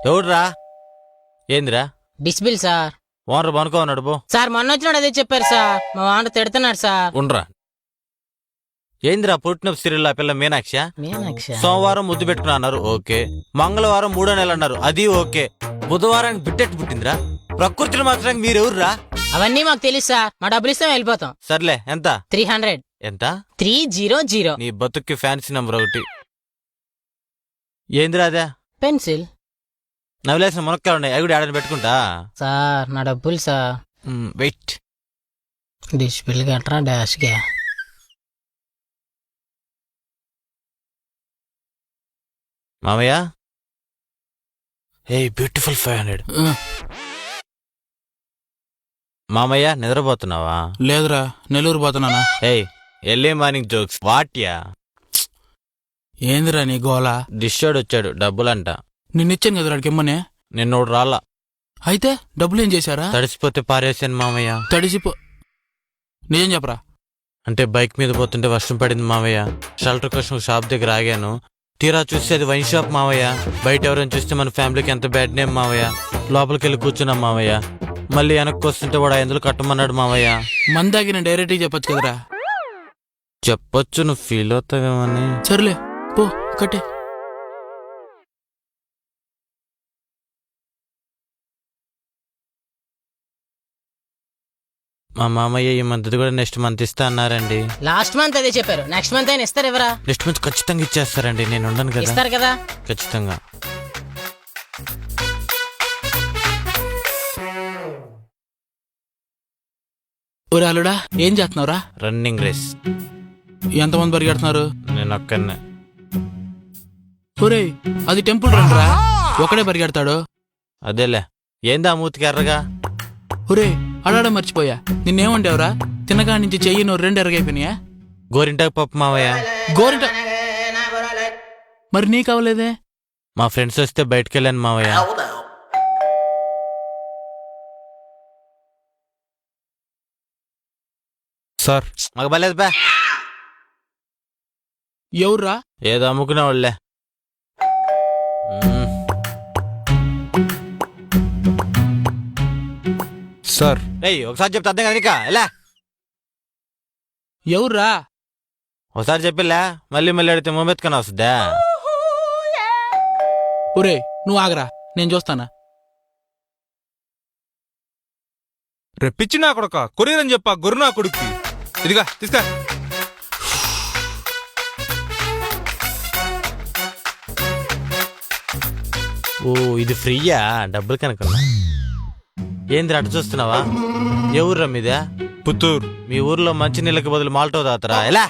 ఎవడ్రా? ఏందిరా? డిస్బిల్ sir. Owner బనుకో ఉన్నాడు పో. సార్ మొన్న వచ్చినాడు అదే చెప్పారు సార్. మా వాంట తిడుతున్నాడు సార్. ఉండ్రా. ఏందిరా పుట్టినప్పుడు సీరియల్ ఆ పిల్ల మీనాక్ష? సోమవారం ముద్దు పెట్టుకున్నా అన్నారు, ఓకే. మంగళవారం 3వ నెల అన్నారు, అది ఓకే. బుధవారానికి బిట్టెట్టు పుట్టిందిరా. ప్రకృతిని మాత్రం మీరెవర్రా? అవన్నీ మాకు తెలుసు సార్. మా డబ్బులు ఇస్తాం వెళ్ళిపోతాం. సర్లే, ఎంత? 300. ఎంత? 300. నీ బతుక్కి ఫ్యాన్సీ నంబర్ ఒకటి. ఏందిరా అదే? పెన్సిల్. నవ్వులేసిన మునక్కాయలు ఉన్నాయి, అవి కూడా ఆడని పెట్టుకుంటా. సార్ నా డబ్బులు సార్. వెయిట్. డిస్బిల్ గట్రా డాష్ గా. మామయ్య, ఏ బ్యూటిఫుల్ 500. మామయ్య నిద్రపోతున్నావా? లేదురా, నెల్లూరు పోతున్నానా. ఏయ్ ఎర్లీ మార్నింగ్ జోక్స్ వాట్యా? ఏందిరా నీ గోలా? డిషోడ్ వచ్చాడు, డబ్బులంట. నిన్నిచ్చాను కదరా కిమ్మనే. నిన్నోడు రాలా. అయితే డబ్బులు ఏం చేశారా? తడిసిపోతే పారేసాను మామయ్య. తడిసిపో. నిజం చెప్పరా? అంటే బైక్ మీద పోతుంటే వర్షం పడింది మామయ్య. షెల్టర్ కోసం షాప్ దగ్గర ఆగాను. తీరా చూస్తే అది వైన్ షాప్ మావయ్య. బయట ఎవరైనా చూస్తే మన ఫ్యామిలీకి ఎంత బ్యాడ్ నేమ్ మావయ్య. లోపలికి వెళ్ళి కూర్చున్నాం మావయ్య. మళ్ళీ వెనక్కి వస్తుంటే వాడు 500 కట్టమన్నాడు మావయ్య. మందాకి నేను డైరెక్ట్ చెప్పొచ్చు కదరా. చెప్పొచ్చు, నువ్వు ఫీల్ అవుతావేమని. సర్లే పో కట్టే. మా మామయ్య ఈ మంత్ కూడా నెక్స్ట్ మంత్ ఇస్తా అన్నారండి. లాస్ట్ మంత్ అదే చెప్పారు. నెక్స్ట్ మంత్ అయినా ఇస్తారు ఎవరా? నెక్స్ట్ మంత్ ఖచ్చితంగా ఇచ్చేస్తారండి. నేను ఉండను కదా. ఇస్తారు కదా ఖచ్చితంగా. ఒరే అల్లుడా, ఏం చేస్తున్నావురా? Running race. ఎంతమంది పరిగెడుతున్నారు? నేను ఒక్కనే. ఒరే అది టెంపుల్ రన్ రా, ఒకడే పరిగెడతాడు. అదేలే. ఏందా మూతికి ఎర్రగా? ఒరే అడాడ మర్చిపోయా, నిన్నేమంటావురా? తినగా నుంచి చెయ్యి నువ్వు 2 ఎరగైపోయినాయా? గోరింటాకు పప్పు మావయ్య. గోరింట మరి నీకవలేదే? మా ఫ్రెండ్స్ వస్తే బయటకు వెళ్ళాను మావయ్య. సార్ మాకు బలేదు బా. ఎవర్రా? ఏదో అమ్ముకునే వాళ్ళే. సార్ ఒకసారి చెప్తే అర్థం కదా నీకా? ఎలా? ఎవర్రా? ఒకసారి చెప్పిలే, మళ్ళీ మళ్ళీ అడిగితే మొమ్మెత్తుకొని వస్తుందా? ఒరే నువ్వు ఆగరా, నేను చూస్తానా. రెప్పించి నా కొడుక కొరియర్ అని చెప్పా గొర్రె నా కొడుక్కి. ఇదిగా తీసుకా. ఓ ఇది ఫ్రీయా? డబ్బులు కనుకున్నా. ఏంది అటు చూస్తున్నావా? ఏ ఊర్రా మీదే? పుత్తూరు. మీ ఊర్లో మంచి నీళ్ళకి బదులు మాల్టో తాగుతారా? ఎలా?